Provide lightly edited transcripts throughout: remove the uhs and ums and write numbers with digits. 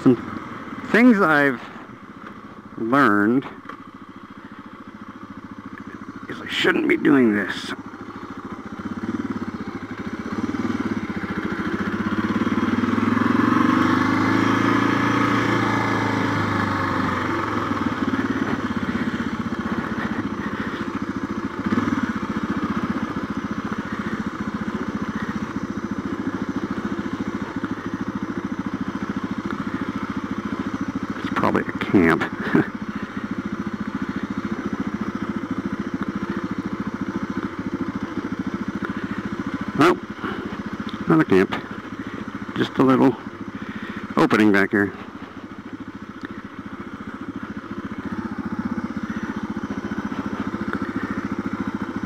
Some things I've learned is I shouldn't be doing this. Probably a camp. Well, not a camp. Just a little opening back here.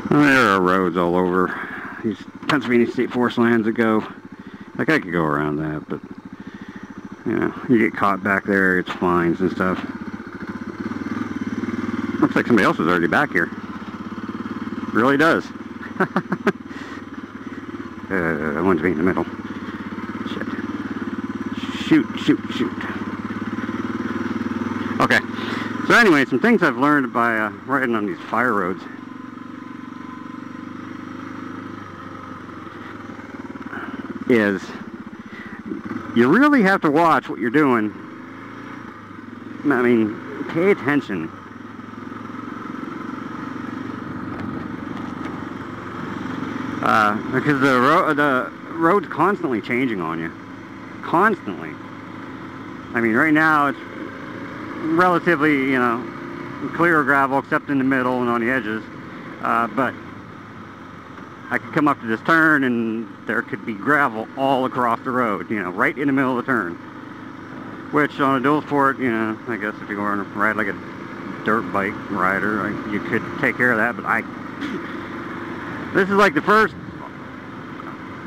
Well, there are roads all over these Pennsylvania State Forest lands that go. Like, I could go around that, but yeah, you get caught back there, it's fines and stuff. Looks like somebody else is already back here. Really does. I want to be in the middle. Shit. Shoot. Okay. So anyway, some things I've learned by riding on these fire roads. Is you really have to watch what you're doing. I mean, pay attention. Because the road's constantly changing on you. Constantly. I mean, right now it's relatively, you know, clear gravel except in the middle and on the edges. But I could come up to this turn and there could be gravel all across the road, you know, right in the middle of the turn. Which on a dual sport, you know, I guess if you go on a ride like a dirt bike rider, you could take care of that, but this is like the first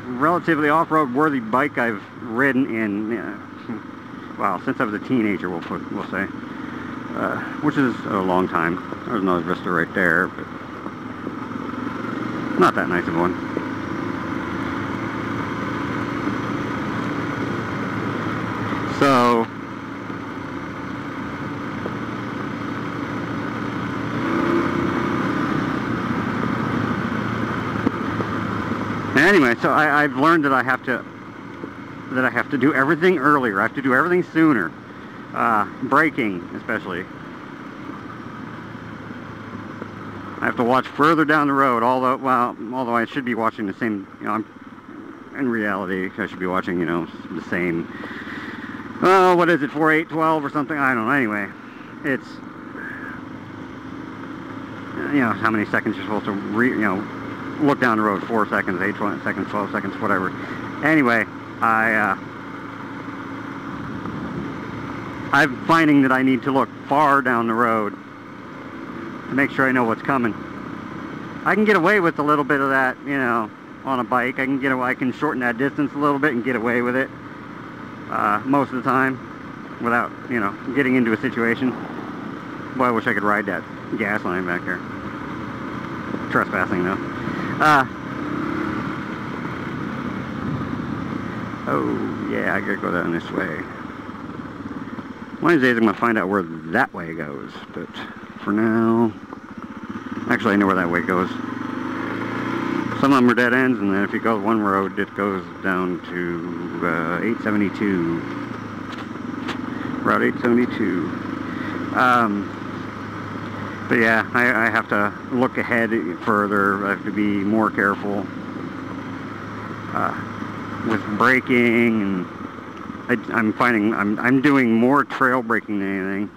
relatively off-road worthy bike I've ridden in, well, since I was a teenager, we'll say, which is a long time. There's another Vista right there, but not that nice of one. So anyway, so I've learned that I have to do everything earlier. I have to do everything sooner. Braking, especially. I have to watch further down the road. Although I should be watching the same. You know, in reality, I should be watching, you know, the same. Oh, what is it? 4, 8, 12 or something? I don't know. Anyway, it's, you know, how many seconds you're supposed to look down the road. 4 seconds, 8 seconds, 12 seconds, whatever. Anyway, I'm finding that I need to look far down the road to make sure I know what's coming. I can get away with a little bit of that, you know, on a bike. I can shorten that distance a little bit and get away with it most of the time without, you know, getting into a situation. Boy, I wish I could ride that gas line back there. Trespassing though. Oh yeah, I gotta go down this way. One of these days I'm gonna find out where that way goes, but for now, actually I know where that way goes. Some of them are dead ends, and then if you go one road, it goes down to 872. Route 872. But yeah, I have to look ahead further. I have to be more careful with braking, and I'm finding I'm doing more trail braking than anything.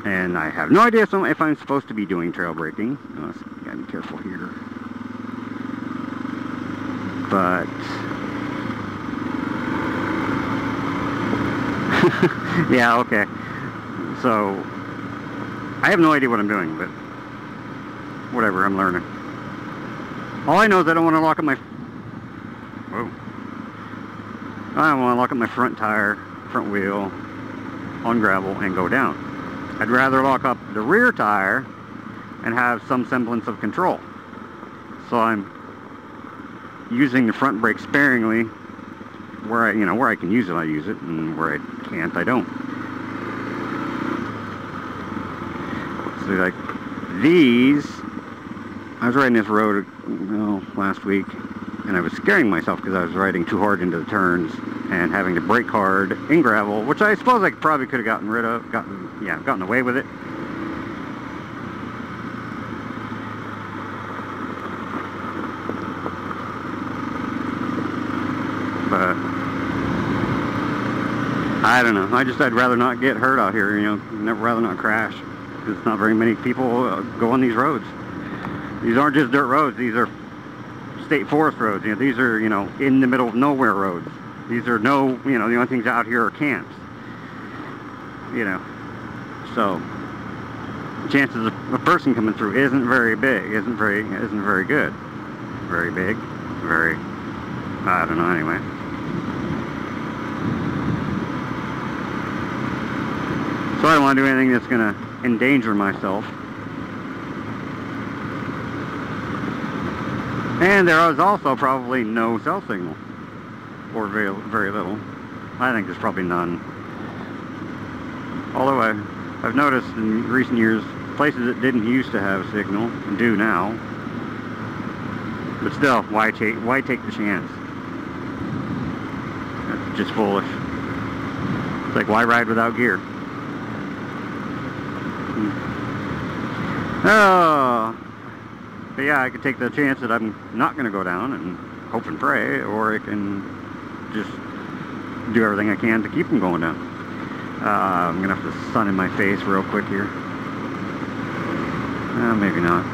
And I have no idea if I'm supposed to be doing trail braking. Oh, gotta be careful here. But yeah, okay. So I have no idea what I'm doing, but whatever, I'm learning. All I know is I don't want to lock up my I don't want to lock up my front tire, front wheel on gravel and go down. I'd rather lock up the rear tire and have some semblance of control. So I'm using the front brake sparingly where I can use it, I use it, and where I can't, I don't. So like these, I was riding this road last week, and I was scaring myself because I was riding too hard into the turns and having to brake hard in gravel, which I suppose I probably could have gotten away with it. But I don't know. I'd rather not get hurt out here. Rather not crash. Because not very many people go on these roads. These aren't just dirt roads. These are state forest roads. These are in the middle of nowhere roads. These are the only things out here are camps. So chances of a person coming through isn't very big. Isn't very good. Very big. Very. I don't know. Anyway. So I don't want to do anything that's going to endanger myself. And there was also probably no cell signal, or very, very little. I think there's probably none. Although I've noticed in recent years, places that didn't used to have signal do now. But still, why take the chance? That's just foolish. It's like, why ride without gear? Oh, but yeah, I could take the chance that I'm not going to go down and hope and pray, or I can just do everything I can to keep them going down. I'm going to have the sun in my face real quick here. Maybe not.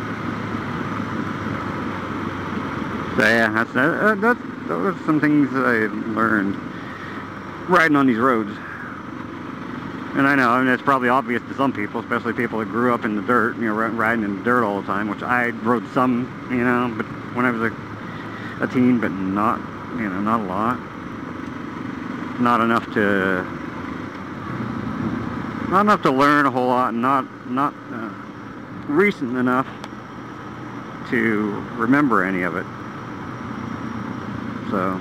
So yeah, those are some things that I learned riding on these roads. And I know, it's probably obvious to some people, especially people that grew up in the dirt, riding in the dirt all the time, which I rode some, but when I was a teen, but not, not a lot. Not enough to learn a whole lot, and not recent enough to remember any of it. So